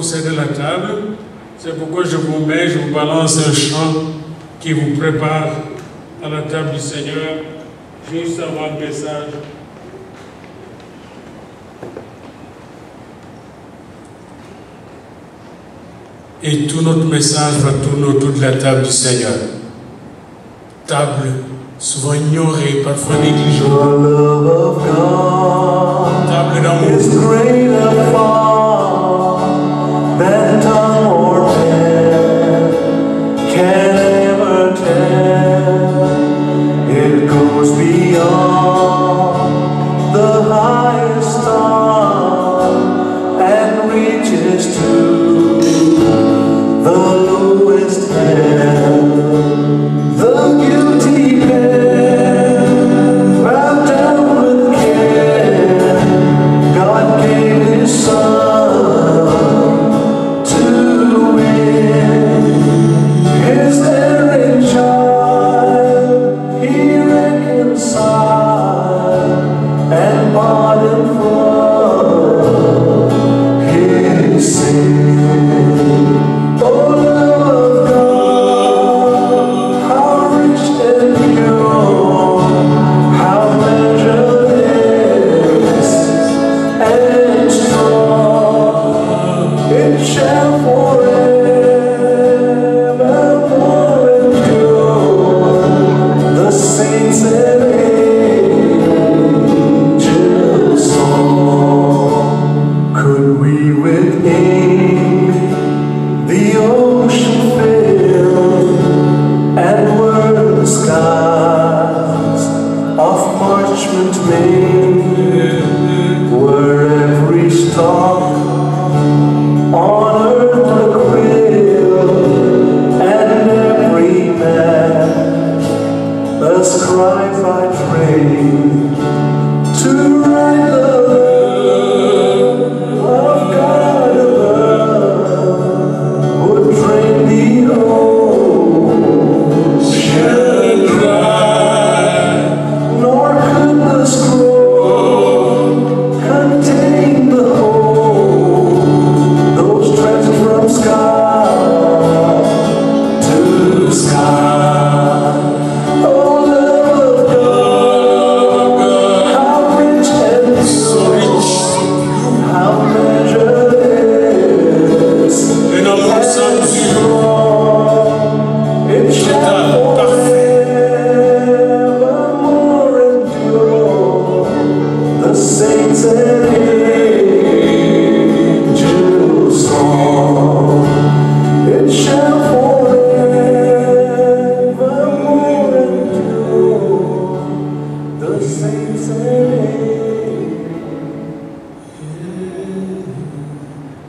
concerne la table. C'est pourquoi je vous balance un chant qui vous prépare à la table du Seigneur, juste avant le message. Et tout notre message va tourner autour de la table du Seigneur. Table souvent ignorée, parfois négligée. Table d'amour.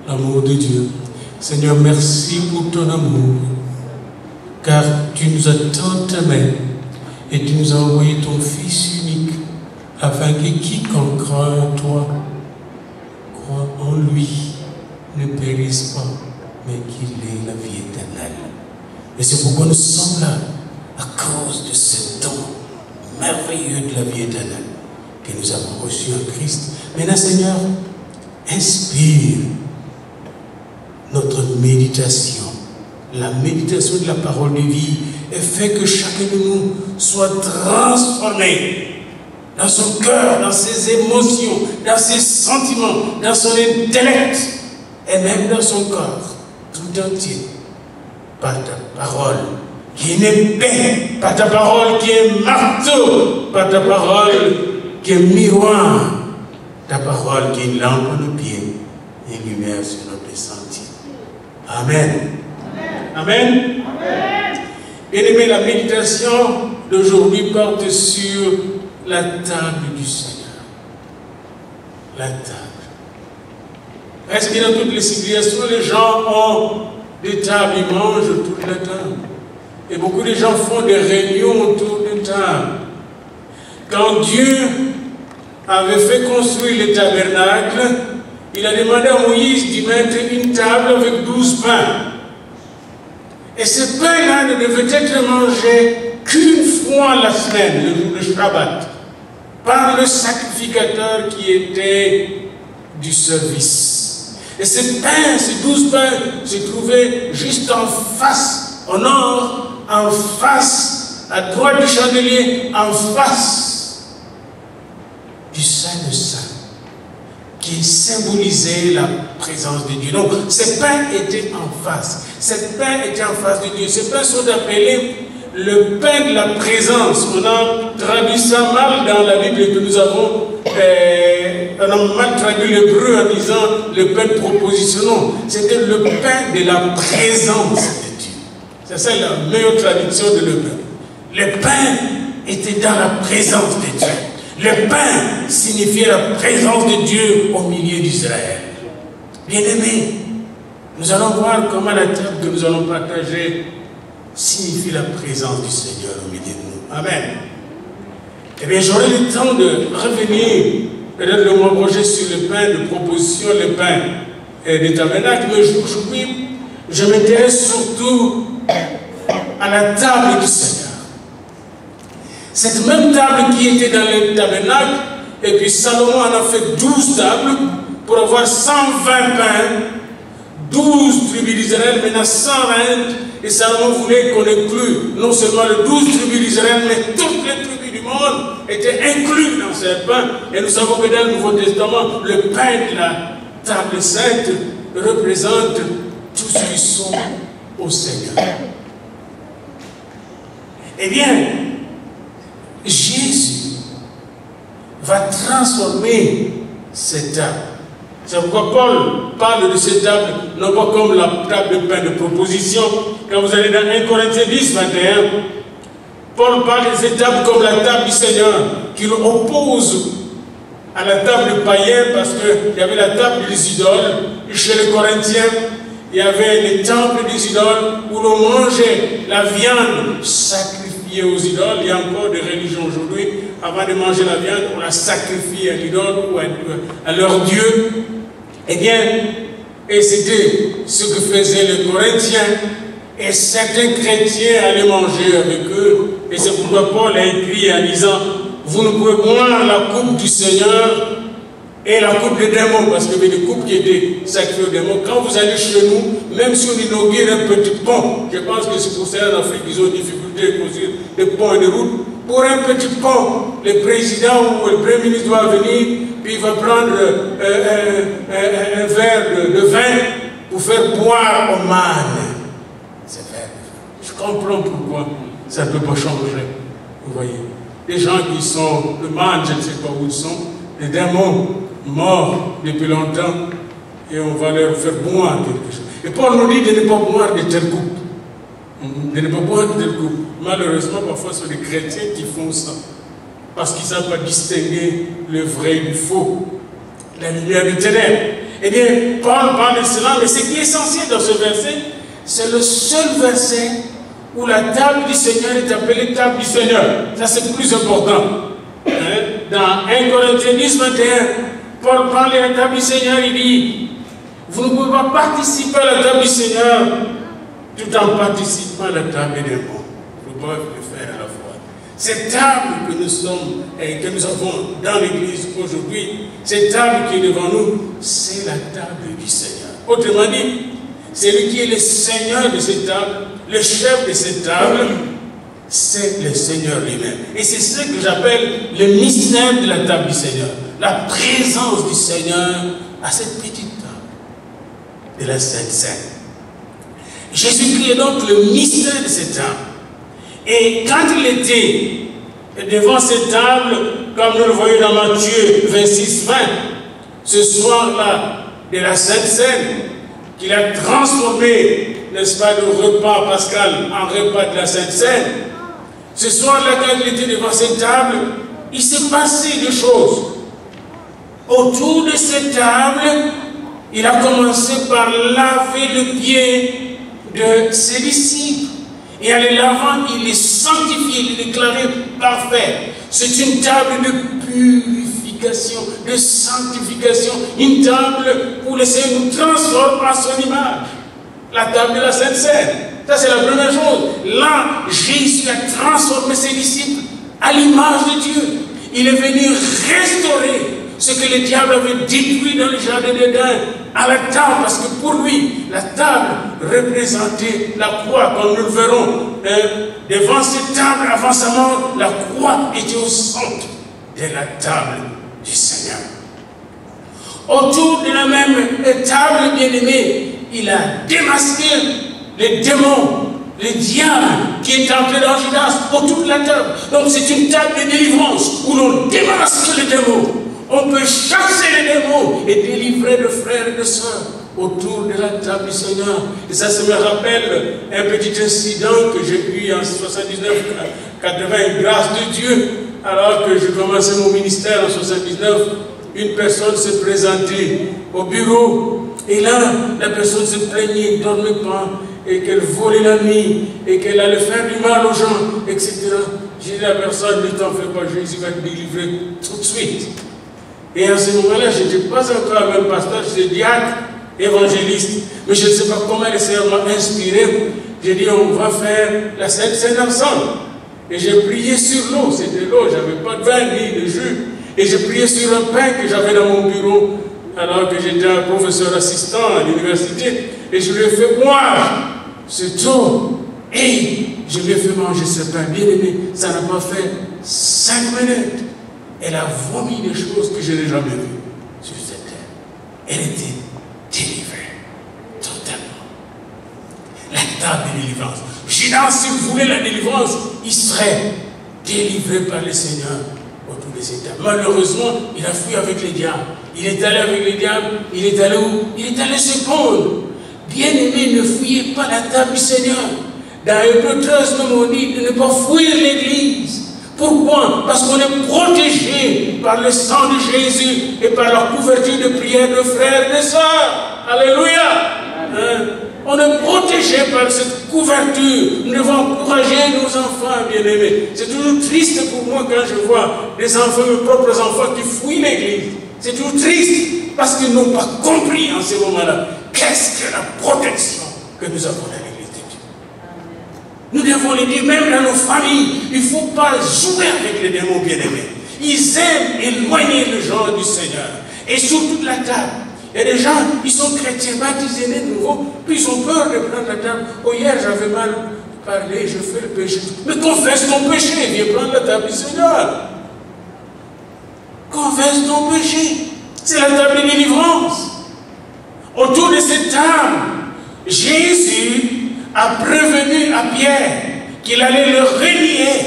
L'amour de Dieu. Seigneur, merci pour ton amour, car tu nous as tant aimés et tu nous as envoyé ton Fils unique, afin que quiconque croit en toi, croit en lui, ne périsse pas, mais qu'il ait la vie éternelle. Et c'est pourquoi nous sommes là, à cause de ce don merveilleux de la vie éternelle que nous avons reçu en Christ. Maintenant, Seigneur, inspire notre méditation, la méditation de la parole de vie, et fait que chacun de nous soit transformé dans son cœur, dans ses émotions, dans ses sentiments, dans son intellect, et même dans son corps, tout entier, par ta parole qui est une épée, par ta parole qui est marteau, par ta parole qui est miroir, ta parole qui est une lampe à nos pieds et une lumière sur notre sentier. Amen. Amen. Amen. Bien-aimé, la méditation d'aujourd'hui porte sur la table du Seigneur. La table. Est-ce que dans toutes les civilisations, les gens ont des tables, ils mangent autour de la table. Et beaucoup de gens font des réunions autour d'une table. Quand Dieu avait fait construire le tabernacle, il a demandé à Moïse d'y mettre une table avec 12 pains. Et ces pains-là ne devaient être mangés qu'une fois la semaine, le jour de Shabbat, par le sacrificateur qui était du service. Et ce pain, ces 12 pains, se trouvaient juste en face, au nord, en face, à droite du chandelier, en face du Saint de Saints, qui symbolisait la présence de Dieu. Donc, ces pains étaient en face. Ces pains étaient en face de Dieu. Ces pains sont appelés le pain de la présence. On a traduit ça mal dans la Bible que nous avons. On a mal traduit l'hébreu en disant le pain de proposition. Non, c'était le pain de la présence de Dieu. C'est ça la meilleure traduction de l'hébreu. Le pain était dans la présence de Dieu. Le pain signifiait la présence de Dieu au milieu d'Israël. Bien-aimés, nous allons voir comment la table que nous allons partager signifie la présence du Seigneur au milieu de nous. Amen. Eh bien, j'aurai le temps de revenir, peut-être le mois prochain, sur le pain de proposition, le pain des tabernacles, mais aujourd'hui, je m'intéresse surtout à la table du Seigneur. Cette même table qui était dans le tabernacle, et puis Salomon en a fait 12 tables pour avoir 120 pains, 12 tribus d'Israël, maintenant 120, et Salomon voulait qu'on inclue non seulement les 12 tribus d'Israël, mais toutes les tribus du monde étaient incluses dans ces pains. Et nous savons que dans le Nouveau Testament, le pain de la table sainte représente tous ceux qui sont au Seigneur. Eh bien, Jésus va transformer cette table. C'est pourquoi Paul parle de cette table, non pas comme la table de pain de proposition. Quand vous allez dans 1 Corinthiens 10, 21, Paul parle de cette table comme la table du Seigneur, qu'il oppose à la table païenne, parce qu'il y avait la table des idoles. Chez les Corinthiens, il y avait les temples des idoles où l'on mangeait la viande sacrifiée aux idoles. Il y a encore des religions aujourd'hui, avant de manger la viande, on la sacrifie à l'idole ou à leur Dieu. Eh bien, et c'était ce que faisaient les Corinthiens, et certains chrétiens allaient manger avec eux, et c'est pourquoi Paul a écrit en disant, vous ne pouvez boire la coupe du Seigneur et la coupe des démons, parce qu'il y avait des coupes qui étaient sacrées aux démons. Quand vous allez chez nous, même si on inaugure un petit pont, je pense que c'est pour ça en Afrique qu'ils ont difficulté à construire des ponts et des routes, pour un petit pont, le président ou le premier ministre doit venir, puis il va prendre un verre de vin pour faire boire au mâne. C'est vrai. Je comprends pourquoi ça ne peut pas changer. Vous voyez. Les gens qui sont le mâne, je ne sais pas où ils sont, les démons morts depuis longtemps, et on va leur faire boire quelque chose. Et Paul nous dit de ne pas boire de telle coupe. De ne pas boire de telle coupe. Malheureusement, parfois, ce sont des chrétiens qui font ça. Parce qu'ils ne savent pas distinguer le vrai du faux, la lumière du ténèbres. Eh bien, Paul parle de cela, mais ce qui est essentiel dans ce verset, c'est le seul verset où la table du Seigneur est appelée table du Seigneur. Ça, c'est plus important. Hein? Dans 1 Corinthiens 10, 21, Paul parle de la table du Seigneur, il dit, vous ne pouvez pas participer à la table du Seigneur tout en participant à la table des démons. Vous pouvez le faire à la fois. Cette table que nous sommes et que nous avons dans l'église aujourd'hui, cette table qui est devant nous, c'est la table du Seigneur. Autrement dit, c'est lui qui est le Seigneur de cette table, le chef de cette table, c'est le Seigneur lui-même. Et c'est ce que j'appelle le mystère de la table du Seigneur. La présence du Seigneur à cette petite table de la Sainte Seine. Jésus-Christ est donc le mystère de cette table. Et quand il était devant cette table, comme nous le voyons dans Matthieu 26, 20, ce soir-là de la Sainte Seine, qu'il a transformé, n'est-ce pas, le repas pascal en repas de la Sainte Seine, ce soir-là, quand il était devant cette table, il s'est passé des choses. Autour de cette table, il a commencé par laver le pied de ses disciples. Et en les lavant, il les sanctifiait, il les déclarait parfaits. C'est une table de purification, de sanctification, une table où le Seigneur nous transforme à son image. La table de la Sainte Seine. Ça, c'est la première chose. Là, Jésus a transformé ses disciples à l'image de Dieu. Il est venu restaurer, ce que le diable avait détruit dans le jardin d'Éden, à la table, parce que pour lui, la table représentait la croix, comme nous le verrons. Devant cette table, avant sa mort, la croix était au centre de la table du Seigneur. Autour de la même table bien-aimée, il a démasqué les démons, les diables qui étaient entrés dans Judas autour de la table. Donc c'est une table de délivrance où l'on démasque les démons. On peut chasser les démons et délivrer de frères et de sœurs autour de la table du Seigneur. Et ça me rappelle un petit incident que j'ai eu en 79-80, grâce de Dieu. Alors que je commençais mon ministère en 79, une personne s'est présentée au bureau. Et là, la personne se plaignait, ne dormait pas, et qu'elle volait la nuit, et qu'elle allait faire du mal aux gens, etc. J'ai dit à la personne, ne t'en fais pas, Jésus va te délivrer tout de suite. Et à ce moment-là, je n'étais pas encore même pasteur, j'étais diacre, évangéliste, mais je ne sais pas comment le Seigneur m'a inspiré. J'ai dit, on va faire la Sainte Seine ensemble. Et j'ai prié sur l'eau, c'était l'eau, je n'avais pas de vin ni de jus. Et j'ai prié sur un pain que j'avais dans mon bureau, alors que j'étais un professeur assistant à l'université. Et je lui ai fait boire cette eau. Et je lui ai fait manger ce pain. Bien aimé, ça n'a pas fait 5 minutes. Elle a vomi des choses que je n'ai jamais vues sur cette terre. Elle était délivrée, totalement. La table de délivrance. Judas, si vous voulez la délivrance, il serait délivré par le Seigneur autour de cette table. Malheureusement, il a fui avec les diables. Il est allé avec les diables. Il est allé où? Il est allé se pondre. Bien-aimés, ne fouillez pas la table du Seigneur. Dans Hébreux 13, nous on dit de ne pas fuir l'église. Pourquoi? Parce qu'on est protégé par le sang de Jésus et par la couverture de prière de frères et de sœurs. Alléluia! On est protégé par cette couverture. Nous devons encourager nos enfants, bien-aimés. C'est toujours triste pour moi quand je vois des enfants, mes propres enfants, qui fuient l'église. C'est toujours triste parce qu'ils n'ont pas compris en ce moment-là qu'est-ce que la protection que nous avons dans l'église de Dieu. Nous devons le dire même dans nos familles. Il ne faut pas jouer avec les démons, bien-aimés. Ils aiment éloigner les gens du Seigneur. Et surtout de la table. Il y a des gens, ils sont chrétiens, baptisés de nouveau, puis ils ont peur de prendre la table. Oh, hier, j'avais mal parlé, je fais le péché. Mais confesse ton péché, viens prendre la table du Seigneur. Confesse ton péché. C'est la table de délivrance. Autour de cette table, Jésus a prévenu à Pierre qu'il allait le renier.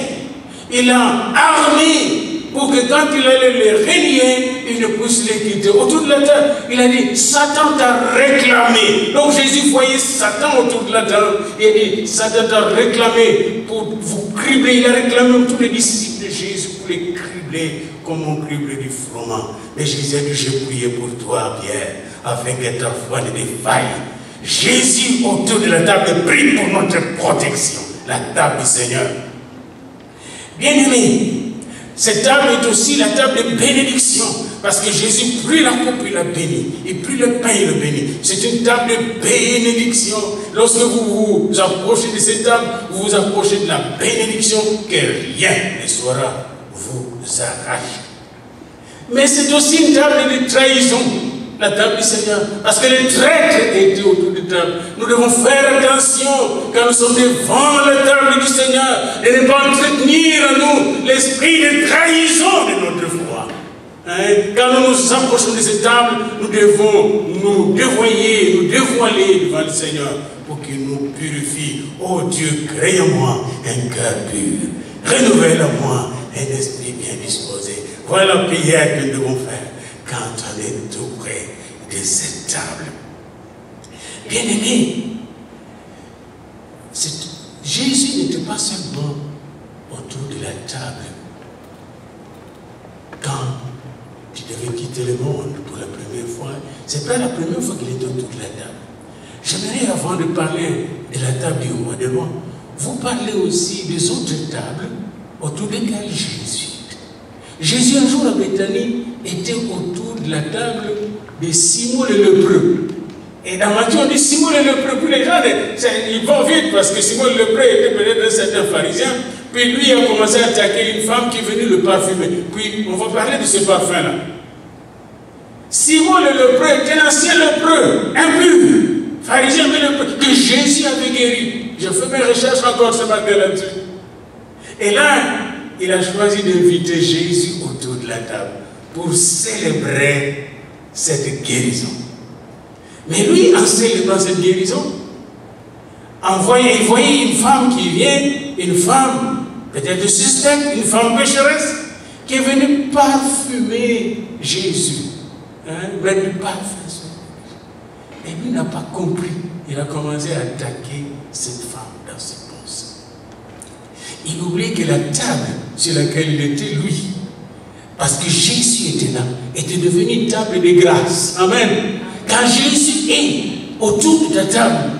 Il l'a armé pour que quand il allait le renier, il ne puisse les quitter. Autour de la table, il a dit, Satan t'a réclamé. Donc Jésus voyait Satan autour de la table. Il a dit, Satan t'a réclamé pour vous cribler. Il a réclamé tous les disciples de Jésus pour les cribler comme on crible du froment. Mais Jésus a dit, j'ai prié pour toi, Pierre, afin que ta foi ne défaille. Jésus autour de la table prie pour notre protection. La table du Seigneur. Bien-aimés, cette table est aussi la table de bénédiction. Parce que Jésus prit la coupe, il la bénit. Il prit le pain, il le bénit. C'est une table de bénédiction. Lorsque vous vous approchez de cette table, vous vous approchez de la bénédiction, que rien ne saura vous arracher. Mais c'est aussi une table de trahison, la table du Seigneur. Parce que les traîtres étaient autour de la table. Nous devons faire attention quand nous sommes devant la table du Seigneur et ne pas entretenir en nous l'esprit de trahison de notre foi. Quand nous nous approchons de cette table, nous devons nous dévoyer, nous dévoiler devant le Seigneur pour qu'il nous purifie. Oh Dieu, crée en moi un cœur pur. Renouvelle en moi un esprit bien disposé. Voilà la prière que nous devons faire quand on est tout près de cette table. Bien-aimés, Jésus n'était pas seulement autour de la table quand tu devais quitter le monde pour la première fois. Ce n'est pas la première fois qu'il était autour de la table. J'aimerais, avant de parler de la table du roi des rois, vous parler aussi des autres tables autour desquelles Jésus. Jésus, un jour à Béthanie, était autour de la table de Simon le lépreux. Et dans Matthieu, on dit Simon le lépreux. Puis les gens, ils vont vite parce que Simon le lépreux était peut-être un certain pharisien. Puis lui a commencé à attaquer une femme qui est venue le parfumer. Puis on va parler de ce parfum-là. Simon le lépreux était un ancien lépreux, impur, pharisien mais lépreux, que Jésus avait guéri. Je fais mes recherches encore ce matin là-dessus. Et là, il a choisi d'inviter Jésus autour de la table pour célébrer cette guérison. Mais lui, en célébrant cette guérison, il voyait une femme qui vient, une femme peut-être suspecte, une femme pécheresse, qui est venue parfumer Jésus. Mettre du parfum sur lui. Et lui n'a pas compris. Il a commencé à attaquer cette femme dans ses pensées. Il oublie que la table sur laquelle il était, lui, parce que Jésus était là, était devenue une table de grâce. Amen. Quand Jésus est autour de ta table,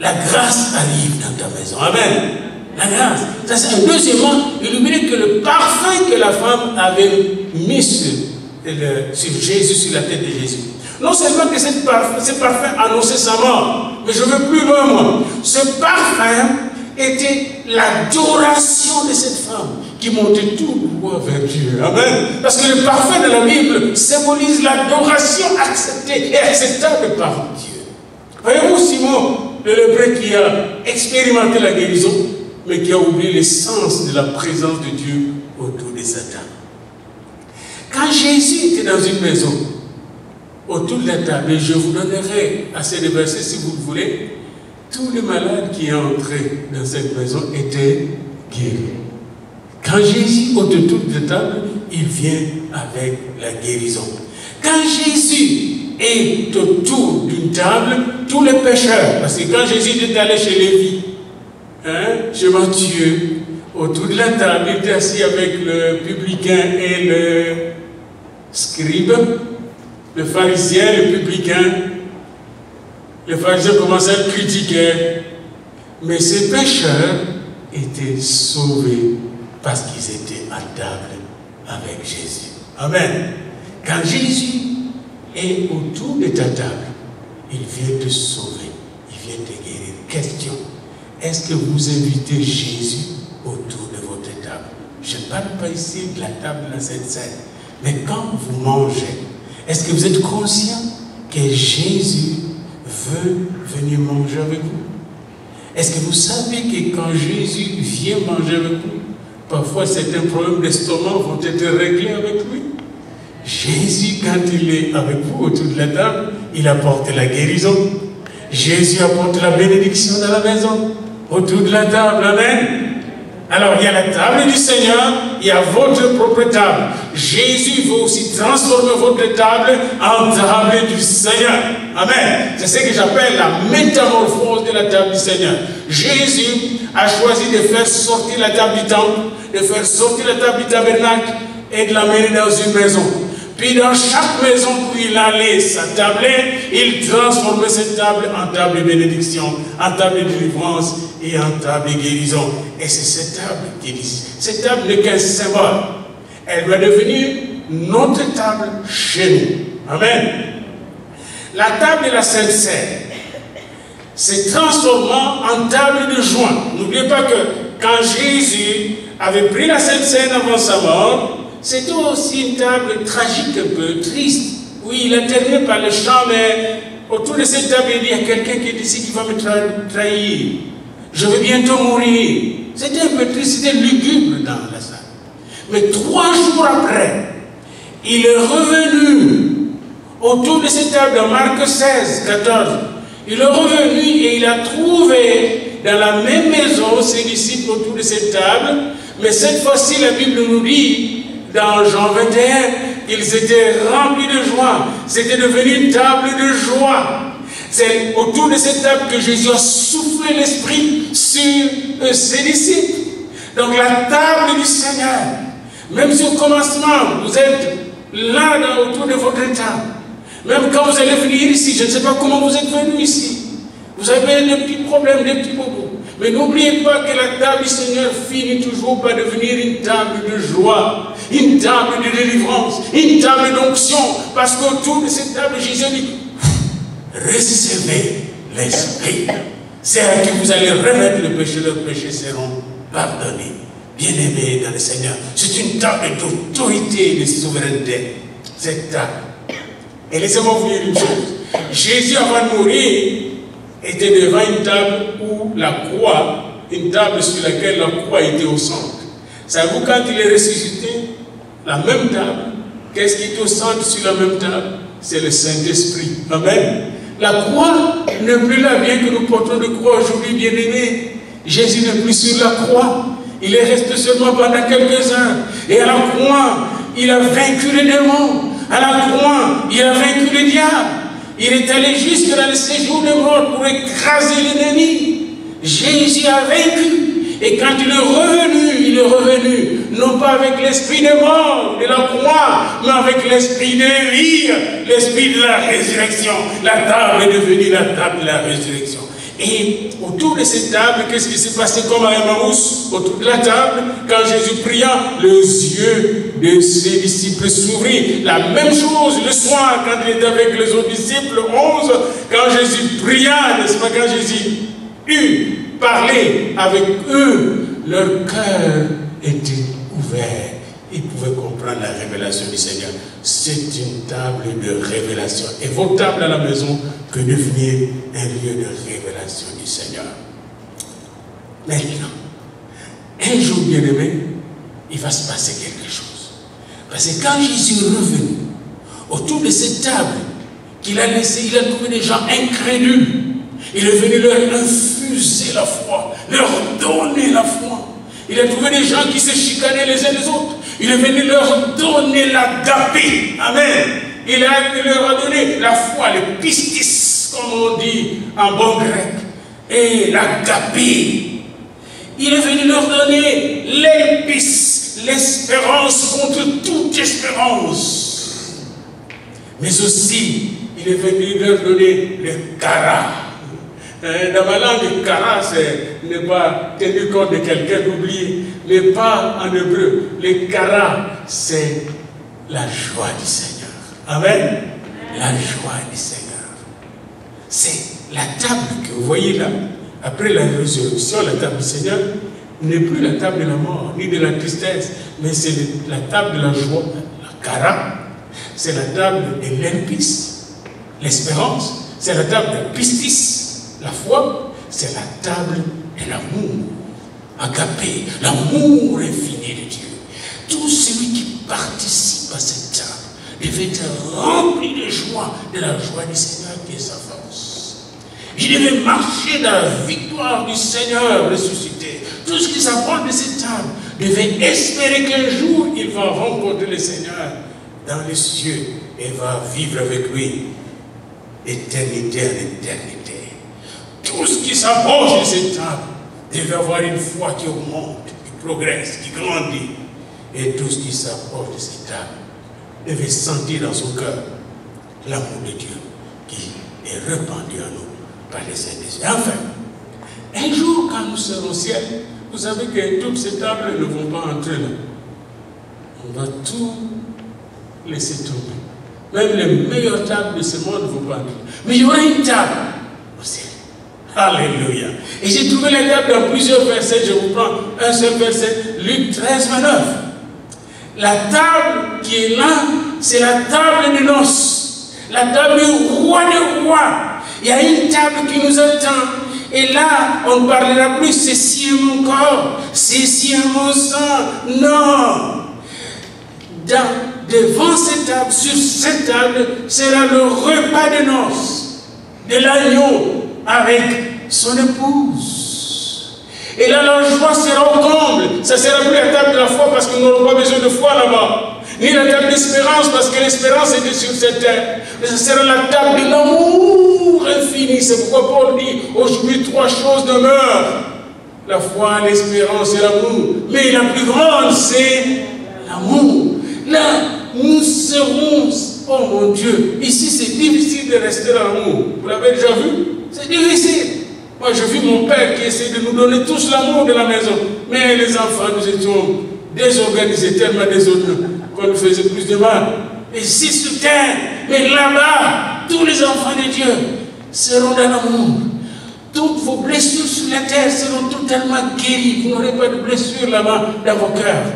la grâce arrive dans ta maison. Amen. La grâce. Ça, c'est deuxièmement, il oublie que le parfum que la femme avait mis sur Jésus, sur la tête de Jésus. Non seulement que ce parfum annonçait sa mort, mais je veux plus loin, moi. Ce parfum était l'adoration de cette femme qui montait tout droit vers Dieu. Amen. Parce que le parfum de la Bible symbolise l'adoration acceptée et acceptable par Dieu. Voyez-vous, Simon, le lépreux qui a expérimenté la guérison, mais qui a oublié l'essence de la présence de Dieu autour de sa table. Quand Jésus était dans une maison, autour de la table, et je vous donnerai assez de versets si vous le voulez, tous les malades qui entraient dans cette maison étaient guéris. Quand Jésus est autour de la table, il vient avec la guérison. Quand Jésus est autour d'une table, tous les pécheurs, parce que quand Jésus est allé chez Lévi, chez Matthieu, autour de la table, il était assis avec le publicain et le scribe, le pharisien, le publicain. Le pharisien commençait à le critiquer, mais ces pécheurs étaient sauvés parce qu'ils étaient à table avec Jésus. Amen. Quand Jésus est autour de ta table, il vient te sauver, il vient te guérir. Question, est-ce que vous invitez Jésus autour de votre table? Je ne parle pas ici de la table de la Sainte Seine, mais quand vous mangez, est-ce que vous êtes conscient que Jésus veut venir manger avec vous? Est-ce que vous savez que quand Jésus vient manger avec vous, parfois certains problèmes d'estomac vont être réglés avec lui? Jésus, quand il est avec vous autour de la table, il apporte la guérison. Jésus apporte la bénédiction dans la maison, autour de la table. Amen. Alors, il y a la table du Seigneur, il y a votre propre table. Jésus veut aussi transformer votre table en table du Seigneur. Amen. C'est ce que j'appelle la métamorphose de la table du Seigneur. Jésus a choisi de faire sortir la table du temple, de faire sortir la table du tabernacle et de l'amener dans une maison. Puis dans chaque maison où il allait s'attabler, il transformait cette table en table de bénédiction, en table de délivrance et en table de guérison. Et c'est cette table qui dit, cette table n'est qu'un symbole. Elle doit devenir notre table chez nous. Amen. La table de la Sainte Seine s'est transformée en table de joie. N'oubliez pas que quand Jésus avait pris la Sainte Seine avant sa mort, c'était aussi une table tragique, un peu triste. Oui, il a terminé par le chant, mais autour de cette table, il y a quelqu'un qui est ici qui va me trahir. Je vais bientôt mourir. C'était un peu triste, c'était lugubre dans la salle. Mais 3 jours après, il est revenu autour de cette table dans Marc 16, 14. Il est revenu et il a trouvé dans la même maison ses disciples autour de cette table. Mais cette fois-ci, la Bible nous dit, dans Jean 21, qu'ils étaient remplis de joie. C'était devenu une table de joie. C'est autour de cette table que Jésus a soufflé l'Esprit sur ses disciples. Donc la table du Seigneur, même si au commencement, vous êtes là autour de votre table, même quand vous allez venir ici, je ne sais pas comment vous êtes venus ici, vous avez des petits problèmes, des petits bobos. Mais n'oubliez pas que la table du Seigneur finit toujours par devenir une table de joie, une table de délivrance, une table d'onction. Parce qu'autour de cette table, Jésus dit, recevez l'Esprit. C'est à qui vous allez remettre le péché, leurs péchés seront pardonnés. Bien-aimés dans le Seigneur, c'est une table d'autorité et de souveraineté. Cette table Et laissez-moi vous dire une chose. Jésus, avant de mourir, était devant une table où la croix, une table sur laquelle la croix était au centre. Savez-vous, quand il est ressuscité, la même table, qu'est-ce qui est au centre sur la même table? C'est le Saint-Esprit. Amen. La croix n'est plus là, bien que nous portons de croix aujourd'hui, bien-aimés. Jésus n'est plus sur la croix. Il est resté seulement pendant quelques heures. Et à la croix, il a vaincu les démons. À la croix, il a vaincu le diable. Il est allé jusque dans le séjour de mort pour écraser l'ennemi. Jésus a vaincu. Et quand il est revenu, non pas avec l'esprit de mort, de la croix, mais avec l'esprit de vie, l'esprit de la résurrection. La table est devenue la table de la résurrection. Et autour de cette table, qu'est-ce qui s'est passé comme à Emmaüs? Autour de la table, quand Jésus pria, les yeux de ses disciples s'ouvrirent. La même chose le soir, quand il était avec les autres disciples, 11, quand Jésus pria, n'est-ce pas, quand Jésus eut parlé avec eux, leur cœur était ouvert. Ils pouvaient comprendre la révélation du Seigneur. C'est une table de révélation. Et vos tables à la maison que devenir un lieu de révélation du Seigneur. Maintenant, un jour bien-aimé, il va se passer quelque chose. Parce que quand Jésus est revenu, autour de cette table qu'il a laissée, il a trouvé des gens incrédules. Il est venu leur infuser la foi, leur donner la foi. Il a trouvé des gens qui se chicanaient les uns les autres. Il est venu leur donner l'agapé. Amen. Il leur a donné la foi, le pistis, comme on dit en bon grec. Et l'agapé. Il est venu leur donner l'elpis, l'espérance contre toute espérance. Mais aussi, il est venu leur donner le kara. Dans ma langue, kara, c'est ne pas tenir compte de quelqu'un d'oublier, mais pas en hébreu. Le kara, c'est la joie du Seigneur. Amen. La joie du Seigneur. C'est la table que vous voyez là, après la résurrection, la table du Seigneur n'est plus la table de la mort, ni de la tristesse, mais c'est la table de la joie, la kara. C'est la table de l'elpis, l'espérance. C'est la table de pistis. La foi, c'est la table de l'amour, agapé, l'amour infini de Dieu. Tout celui qui participe à cette table devait être rempli de joie, de la joie du Seigneur qui est sa force. Il devait marcher dans la victoire du Seigneur ressuscité. Tout ce qui s'approche de cette table devait espérer qu'un jour il va rencontrer le Seigneur dans les cieux et va vivre avec lui éternité en éternité. Tout ce qui s'approche de cette table devait avoir une foi qui augmente, qui progresse, qui grandit. Et tout ce qui s'approche de cette table devait sentir dans son cœur l'amour de Dieu qui est répandu en nous par les Saint-Esprit. Enfin, un jour quand nous serons au ciel, vous savez que toutes ces tables ne vont pas entrer là. On va tout laisser tomber. Même les meilleures tables de ce monde ne vont pas entrer. Mais il y aura une table au ciel. Alléluia. Et j'ai trouvé la table dans plusieurs versets. Je vous prends un seul verset, Luc 13, 29. La table qui est là, c'est la table de noces. La table du roi des rois. Il y a une table qui nous attend. Et là, on ne parlera plus, ceci est mon corps, ceci est mon sang. Non. Devant cette table, sur cette table, sera le repas de noces de l'agneau avec son épouse. Et là, la joie sera au comble. Ça ne sera plus la table de la foi parce que nous n'aurons pas besoin de foi là-bas. Ni la table d'espérance parce que l'espérance était sur cette terre. Mais ça sera la table de l'amour infini. C'est pourquoi Paul dit, aujourd'hui 3 choses demeurent. La foi, l'espérance et l'amour. Mais la plus grande, c'est l'amour. Là, nous serons, oh mon Dieu, ici c'est difficile de rester dans l'amour. Vous l'avez déjà vu? C'est difficile. Moi, je vis mon père qui essaie de nous donner tous l'amour de la maison. Mais les enfants, nous étions désorganisés, tellement désordonnés, qu'on nous faisait plus de mal. Et ici sur terre, mais là-bas, tous les enfants de Dieu seront dans l'amour. Toutes vos blessures sur la terre seront totalement guéries. Vous n'aurez pas de blessures là-bas dans vos cœurs.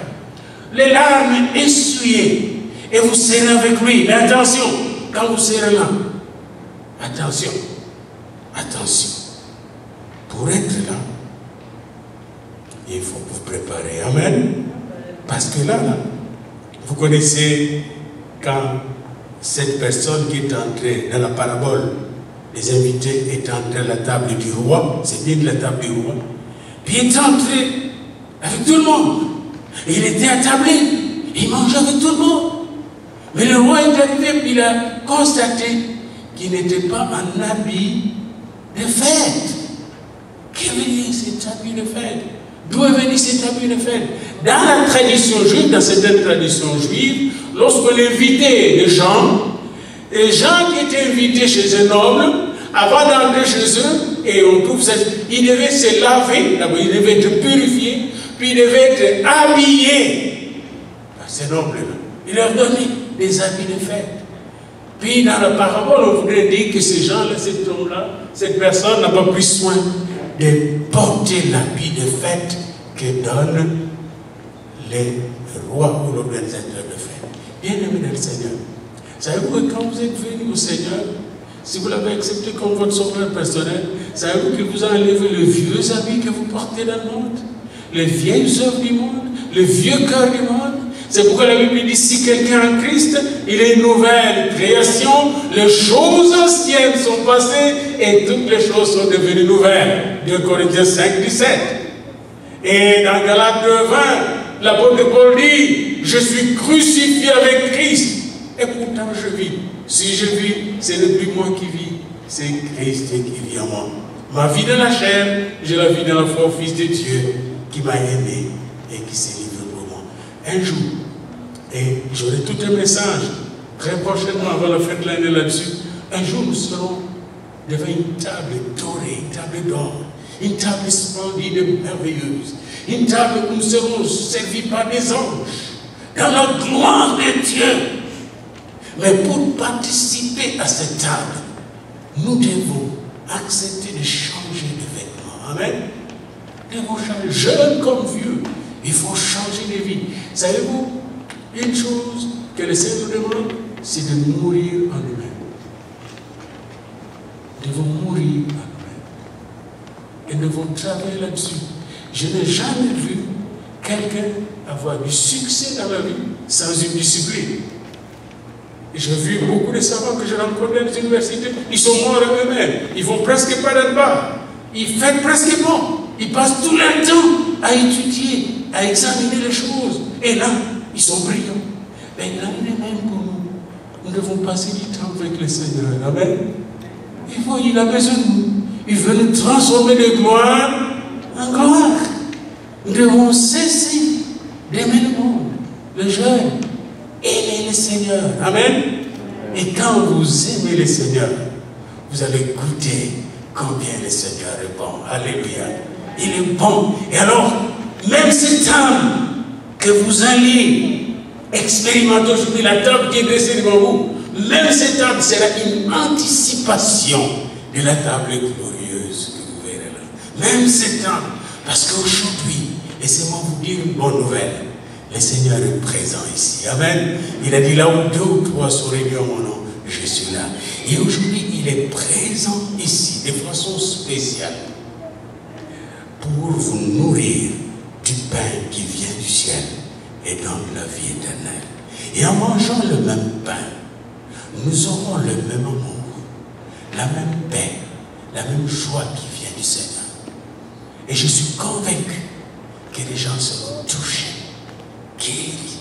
Les larmes essuyées, et vous serez avec lui. Mais attention, quand vous serez là, attention, attention. Pour être là, il faut vous préparer. Amen. Parce que là, vous connaissez quand cette personne qui est entrée dans la parabole, les invités est entré à la table du roi, c'est bien de la table du roi, puis il est entré avec tout le monde. Et il était attablé, il mangeait avec tout le monde. Mais le roi est arrivé, puis il a constaté qu'il n'était pas en habit de fête. Quel est cet habit de fête? D'où est venu cet habit de fête? Dans la tradition juive, dans certaines traditions juives, lorsqu'on invitait des gens qui étaient invités chez un homme, avant d'entrer chez eux, et on trouve ça, ils devaient se laver, d'abord ils devaient être purifiés, puis ils devaient être habillés par ces nobles-là. Il leur donnait des habits de fête. Puis dans la parabole, on voudrait dire que ces gens-là, cet homme-là, cette personne n'a pas pris soin de porter l'habit de fête que donnent les rois ou l'organisateur de fête. Bien-aimés dans le Seigneur, savez-vous que quand vous êtes venus au Seigneur, si vous l'avez accepté comme votre sauveur personnel, savez-vous qu'il vous a enlevé les vieux habits que vous portez dans le monde, les vieilles œuvres du monde, le vieux cœur du monde? C'est pourquoi la Bible dit, si quelqu'un est en Christ, il est une nouvelle création, les choses anciennes sont passées et toutes les choses sont devenues nouvelles. 2 Corinthiens 5, 17. Et dans Galates 2, 20, l'apôtre Paul dit, je suis crucifié avec Christ et pourtant je vis. Si je vis, ce n'est plus moi qui vis, c'est Christ qui vit en moi. Ma vie dans la chair, je la vis dans la foi au Fils de Dieu qui m'a aimé et qui s'est livré pour moi. Un jour, et j'aurai tout un message très prochainement avant la fin de l'année là-dessus, un jour nous serons devant une table dorée, une table d'or, une table splendide et merveilleuse, une table où nous serons servis par des anges, dans la gloire de Dieu. Mais pour participer à cette table, nous devons accepter de changer de vêtements. Amen. Nous devons changer, jeunes comme vieux. Il faut changer de vie. Savez-vous, une chose que le Seigneur nous demande, c'est de mourir en nous-mêmes. Nous devons mourir en nous-mêmes. Et nous devons travailler là-dessus. Je n'ai jamais vu quelqu'un avoir du succès dans la vie sans une discipline. J'ai vu beaucoup de savants que j'ai rencontrés dans les universités, ils sont morts eux-mêmes, ils vont presque pas dans le bar, ils font presque bon, ils passent tout leur temps à étudier, à examiner les choses, et là, ils sont brillants. Mais là, il est même pour nous. Nous devons passer du temps avec le Seigneur. Amen. Il a besoin de nous. Il veut nous transformer de gloire en gloire. Nous devons cesser d'aimer le monde, le jeune. Aimez le Seigneur. Amen. Et quand vous aimez le Seigneur, vous allez goûter combien le Seigneur est bon. Alléluia. Il est bon. Et alors, même cette âme que vous allez expérimenter aujourd'hui, la table qui est dressée devant vous, même cette table sera une anticipation de la table glorieuse que vous verrez là. Même cette table. Parce qu'aujourd'hui, laissez-moi vous dire une bonne nouvelle. Le Seigneur est présent ici. Amen. Il a dit là où 2 ou 3 sont réunis en mon nom, je suis là. Et aujourd'hui, il est présent ici de façon spéciale pour vous nourrir du pain qui vient du ciel et donne la vie éternelle. Et en mangeant le même pain, nous aurons le même amour, la même paix, la même joie qui vient du Seigneur. Et je suis convaincu que les gens seront touchés, guéris,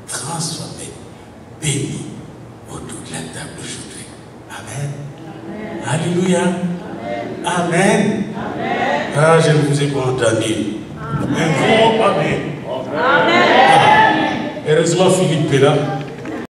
transformés, bénis autour de la table aujourd'hui. Amen. Amen. Alléluia. Amen. Amen. Ah, je ne vous ai pas entendu. Un gros Amen. Amen. Ah, heureusement, Philippe est là.